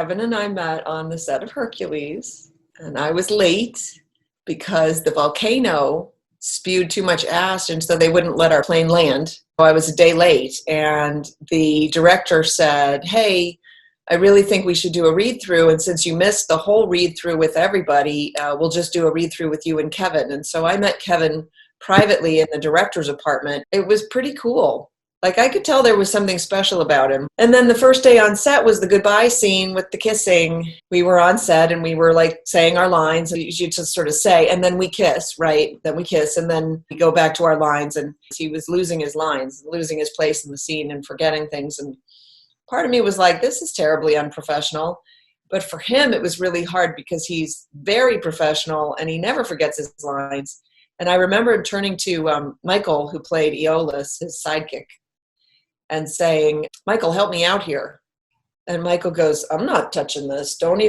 Kevin and I met on the set of Hercules, and I was late because the volcano spewed too much ash, and so they wouldn't let our plane land. So I was a day late, and the director said, hey, I really think we should do a read-through, and since you missed the whole read-through with everybody, we'll just do a read-through with you and Kevin. And so I met Kevin privately in the director's apartment. It was pretty cool. Like, I could tell there was something special about him. And then the first day on set was the goodbye scene with the kissing. We were on set and we were like saying our lines, and you just sort of say, and then we kiss, right? Then we kiss, and then we go back to our lines. And he was losing his lines, losing his place in the scene and forgetting things. And part of me was like, this is terribly unprofessional. But for him, it was really hard because he's very professional and he never forgets his lines. And I remember turning to Michael, who played Aeolus, his sidekick, and saying, Michael, help me out here. And Michael goes, I'm not touching this. Don't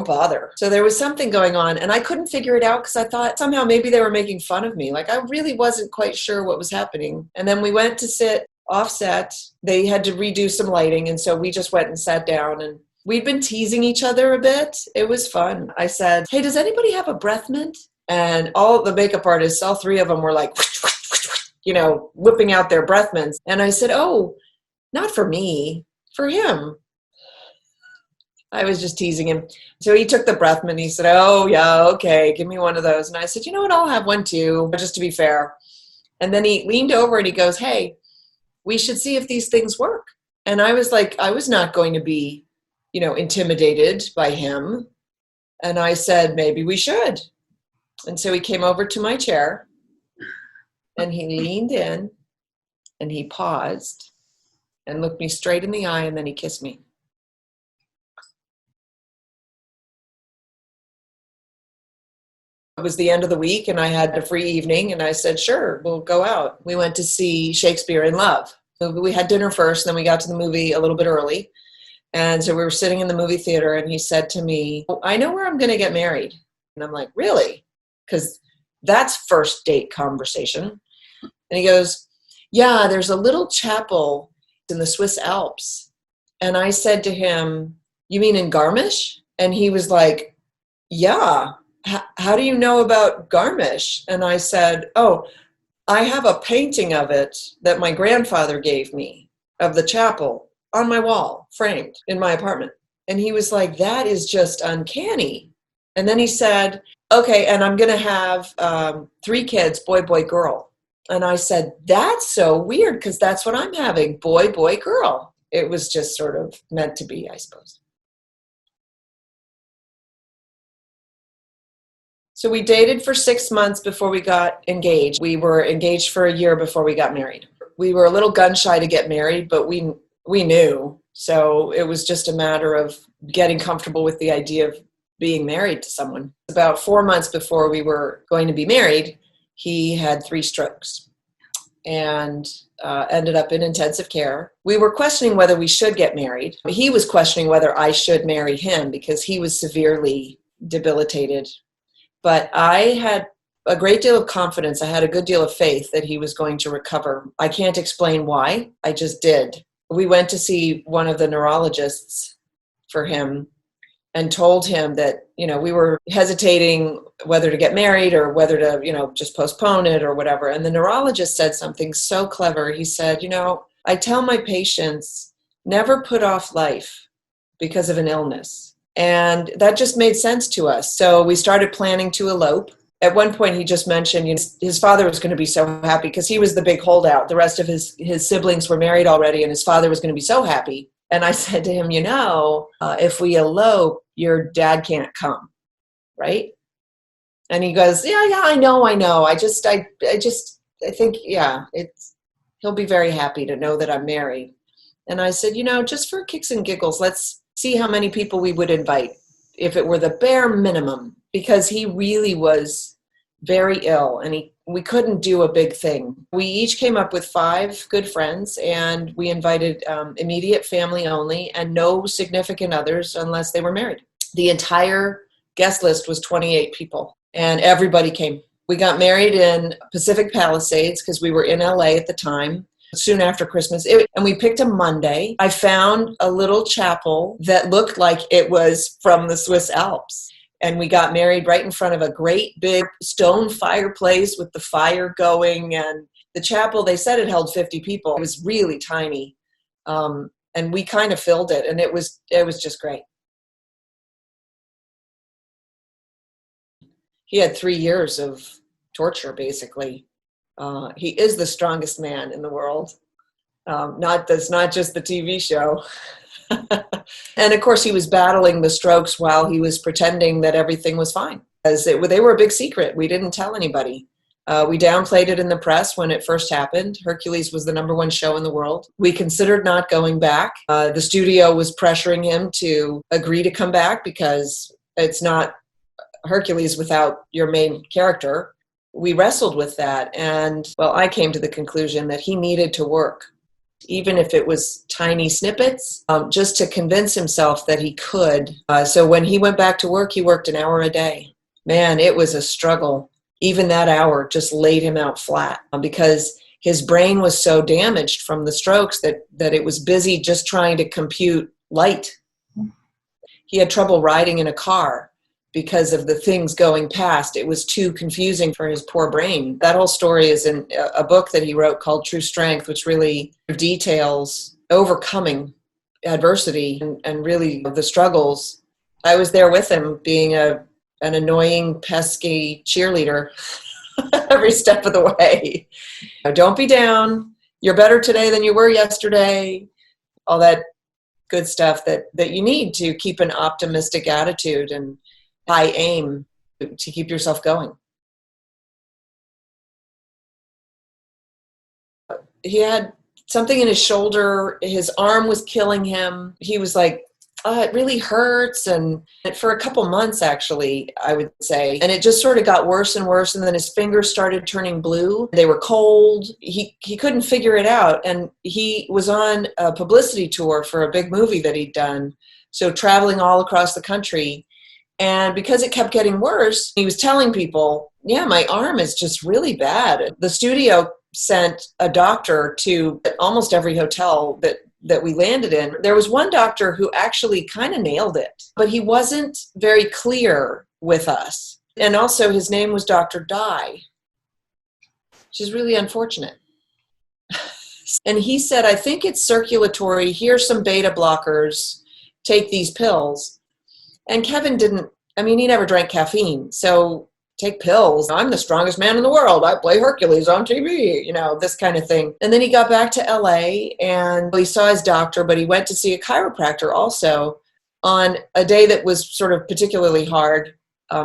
bother. So there was something going on, and I couldn't figure it out because I thought somehow maybe they were making fun of me. Like, I really wasn't quite sure what was happening. And then we went to sit offset. They had to redo some lighting, and so we just went and sat down, and we'd been teasing each other a bit. It was fun. I said, hey, does anybody have a breath mint? And all the makeup artists, all three of them were like, whipping out their breath mints. And I said, oh, not for me, for him. I was just teasing him. So he took the breath mint. He said, oh, yeah, okay, give me one of those. And I said, you know what, I'll have one too, just to be fair. And then he leaned over and he goes, hey, we should see if these things work. And I was like, I was not going to be, intimidated by him. And I said, maybe we should. And so he came over to my chair. And he leaned in and he paused and looked me straight in the eye, and then he kissed me. It was the end of the week and I had a free evening, and I said, sure, we'll go out. We went to see Shakespeare in Love. We had dinner first, and then we got to the movie a little bit early. And so we were sitting in the movie theater, and he said to me, I know where I'm going to get married. And I'm like, really? Because that's first date conversation. And he goes, yeah, there's a little chapel in the Swiss Alps. And I said to him, you mean in Garmisch? And he was like, yeah, how do you know about Garmisch? And I said, oh, I have a painting of it that my grandfather gave me of the chapel on my wall, framed in my apartment. And he was like, that is just uncanny. And then he said, okay, and I'm going to have 3 kids, boy, boy, girl. And I said, that's so weird because that's what I'm having, boy, boy, girl. It was just sort of meant to be, I suppose. So we dated for 6 months before we got engaged. We were engaged for a year before we got married. We were a little gun shy to get married, but we knew. So it was just a matter of getting comfortable with the idea of being married to someone. About 4 months before we were going to be married, he had 3 strokes and ended up in intensive care. We were questioning whether we should get married. He was questioning whether I should marry him because he was severely debilitated. But I had a great deal of confidence. I had a good deal of faith that he was going to recover. I can't explain why. I just did. We went to see one of the neurologists for him and told him that, we were hesitating whether to get married or whether to, just postpone it or whatever. And the neurologist said something so clever. He said, I tell my patients, never put off life because of an illness. And that just made sense to us. So we started planning to elope. At one point, he just mentioned his father was going to be so happy because he was the big holdout. The rest of his siblings were married already, and his father was going to be so happy. And I said to him, if we elope, your dad can't come, right? And he goes, yeah, I know. I think, he'll be very happy to know that I'm married. And I said, just for kicks and giggles, let's see how many people we would invite if it were the bare minimum, because he really was very ill and we couldn't do a big thing. We each came up with 5 good friends, and we invited immediate family only and no significant others unless they were married. The entire guest list was 28 people, and everybody came. We got married in Pacific Palisades because we were in LA at the time. soon after Christmas. And we picked a Monday. I found a little chapel that looked like it was from the Swiss Alps. And we got married right in front of a great big stone fireplace with the fire going. And the chapel, they said it held 50 people. It was really tiny. And we kind of filled it. And it was just great. He had 3 years of torture, basically. He is the strongest man in the world. That's not just the TV show. And of course, he was battling the strokes while he was pretending that everything was fine. They were a big secret. We didn't tell anybody. We downplayed it in the press when it first happened. Hercules was the #1 show in the world. We considered not going back. The studio was pressuring him to agree to come back because it's not Hercules without your main character. We wrestled with that. And, well, I came to the conclusion that he needed to work, even if it was tiny snippets, just to convince himself that he could. So when he went back to work, he worked an hour a day. Man, it was a struggle. Even that hour just laid him out flat because his brain was so damaged from the strokes that it was busy just trying to compute light. He had trouble riding in a car because of the things going past. It was too confusing for his poor brain. That whole story is in a book that he wrote called True Strength, which really details overcoming adversity and really the struggles. I was there with him being an annoying, pesky cheerleader every step of the way. Don't be down. You're better today than you were yesterday. All that good stuff that you need to keep an optimistic attitude and high aim to keep yourself going. He had something in his shoulder. His arm was killing him. He was like, oh, it really hurts. And for a couple months, actually, I would say. And it just sort of got worse and worse. And then his fingers started turning blue. They were cold. He couldn't figure it out. And he was on a publicity tour for a big movie that he'd done. So traveling all across the country. And because it kept getting worse, he was telling people, yeah, my arm is just really bad. The studio sent a doctor to almost every hotel that we landed in. There was one doctor who actually kind of nailed it, but he wasn't very clear with us. And also his name was Dr. Dye, which is really unfortunate. And he said, I think it's circulatory. Here's some beta blockers. Take these pills. And Kevin he never drank caffeine. So take pills. I'm the strongest man in the world. I play Hercules on TV, this kind of thing. And then he got back to LA and he saw his doctor, but he went to see a chiropractor also on a day that was sort of particularly hard.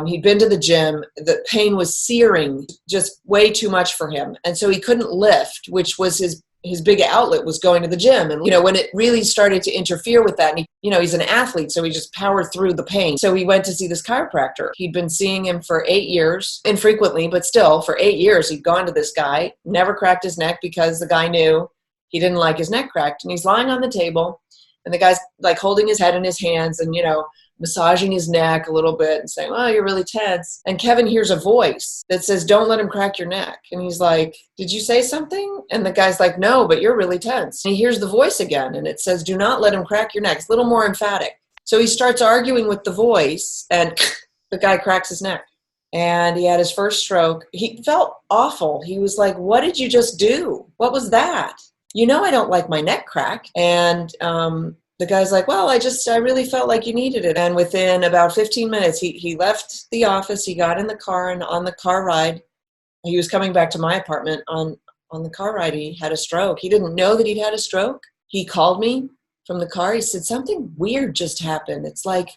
He'd been to the gym. The pain was searing, just way too much for him. And so he couldn't lift, which was his big outlet was going to the gym. And, when it really started to interfere with that, and he's an athlete, so he just powered through the pain. So he went to see this chiropractor. He'd been seeing him for 8 years, infrequently, but still for 8 years, he'd gone to this guy, never cracked his neck because the guy knew he didn't like his neck cracked. And he's lying on the table and the guy's like holding his head in his hands and, massaging his neck a little bit and saying, oh, you're really tense. And Kevin hears a voice that says, don't let him crack your neck. And he's like, did you say something? And the guy's like, no, but you're really tense. And he hears the voice again and it says, do not let him crack your neck. It's a little more emphatic. So he starts arguing with the voice and the guy cracks his neck. And he had his first stroke. He felt awful. He was like, what did you just do? What was that? I don't like my neck cracked. And the guy's like, well, I really felt like you needed it. And within about 15 minutes, he left the office. He got in the car, and on the car ride, he was coming back to my apartment. On the car ride, he had a stroke. He didn't know that he'd had a stroke. He called me from the car. He said, something weird just happened. It's like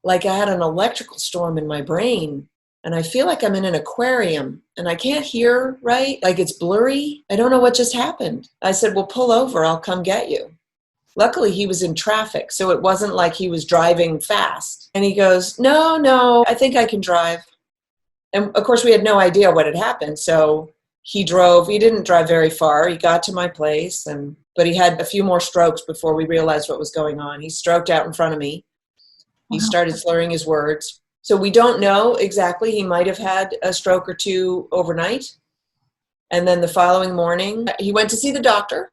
I had an electrical storm in my brain. And I feel like I'm in an aquarium and I can't hear right. Like it's blurry. I don't know what just happened. I said, well, pull over. I'll come get you. Luckily, he was in traffic, so it wasn't like he was driving fast. And he goes, no, I think I can drive. And of course, we had no idea what had happened. So he drove. He didn't drive very far. He got to my place, but he had a few more strokes before we realized what was going on. He stroked out in front of me. He started slurring his words. So we don't know exactly. He might have had a stroke or two overnight. And then the following morning, he went to see the doctor.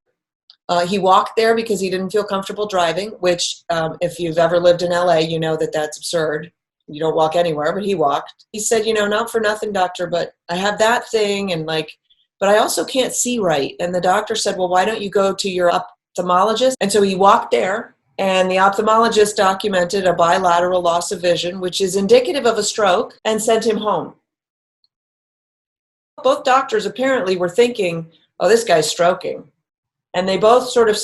He walked there because he didn't feel comfortable driving, which if you've ever lived in LA, you know that that's absurd. You don't walk anywhere, but he walked. He said, not for nothing, doctor, but I have that thing and but I also can't see right. And the doctor said, well, why don't you go to your ophthalmologist? And so he walked there, and the ophthalmologist documented a bilateral loss of vision, which is indicative of a stroke, and sent him home. Both doctors apparently were thinking, oh, this guy's stroking. And they both sort of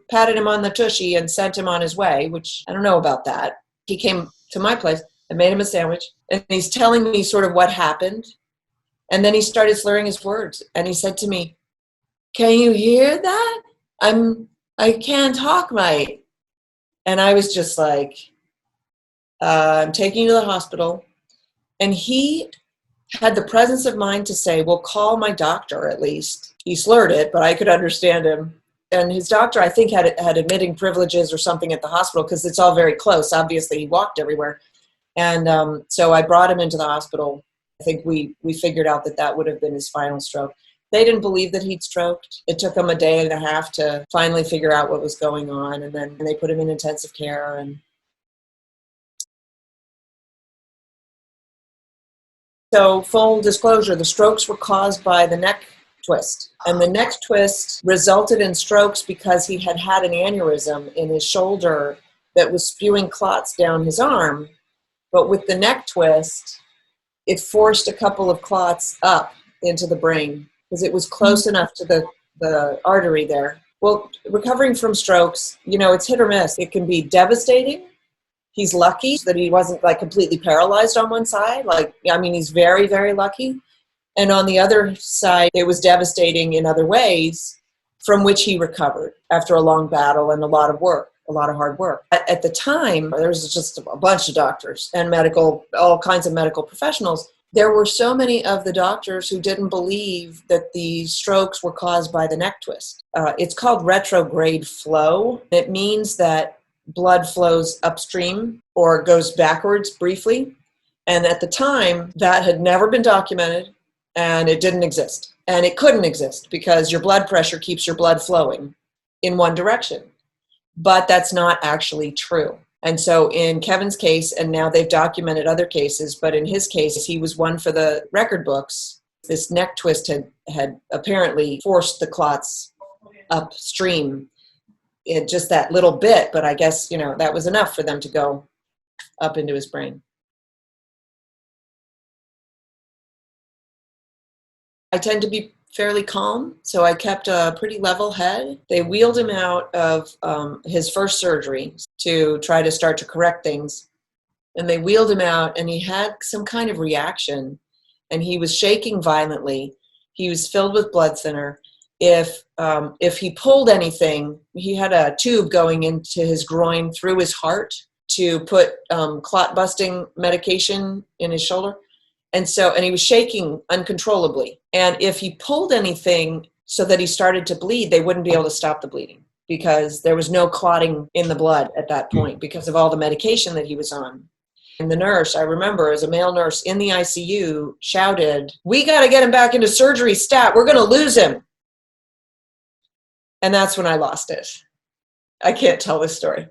patted him on the tushy and sent him on his way, which I don't know about that. He came to my place. I made him a sandwich, and he's telling me sort of what happened. And then he started slurring his words, and he said to me, can you hear that? I can't talk right. And I was just like, I'm taking you to the hospital. And he had the presence of mind to say, well, call my doctor at least. He slurred it, but I could understand him. And his doctor, I think, had admitting privileges or something at the hospital because it's all very close. Obviously, he walked everywhere. And so I brought him into the hospital. I think we figured out that would have been his final stroke. They didn't believe that he'd stroked. It took them a day and a half to finally figure out what was going on. And then they put him in intensive care. And so full disclosure, the strokes were caused by the neck twist. And the neck twist resulted in strokes because he had an aneurysm in his shoulder that was spewing clots down his arm. But with the neck twist, it forced a couple of clots up into the brain because it was close enough to the artery there. Well, recovering from strokes, it's hit or miss. It can be devastating. He's lucky that he wasn't completely paralyzed on one side. He's very, very lucky. And on the other side, it was devastating in other ways from which he recovered after a long battle and a lot of hard work. At the time, there was just a bunch of doctors and all kinds of medical professionals. There were so many of the doctors who didn't believe that the strokes were caused by the neck twist. It's called retrograde flow. It means that blood flows upstream or goes backwards briefly. And at the time, that had never been documented, and it didn't exist. And it couldn't exist because your blood pressure keeps your blood flowing in one direction. But that's not actually true. And so in Kevin's case, and now they've documented other cases, but in his case, he was one for the record books. This neck twist had apparently forced the clots upstream in just that little bit, but I guess, that was enough for them to go up into his brain. I tend to be fairly calm, so I kept a pretty level head. They wheeled him out of his first surgery to try to start to correct things. And they wheeled him out, and he had some kind of reaction, and he was shaking violently. He was filled with blood thinner. If he pulled anything, he had a tube going into his groin through his heart to put clot-busting medication in his shoulder. And he was shaking uncontrollably. And if he pulled anything so that he started to bleed, they wouldn't be able to stop the bleeding because there was no clotting in the blood at that point because of all the medication that he was on. And the nurse, I remember as a male nurse in the ICU, shouted, "We got to get him back into surgery stat. We're going to lose him." And that's when I lost it. I can't tell this story.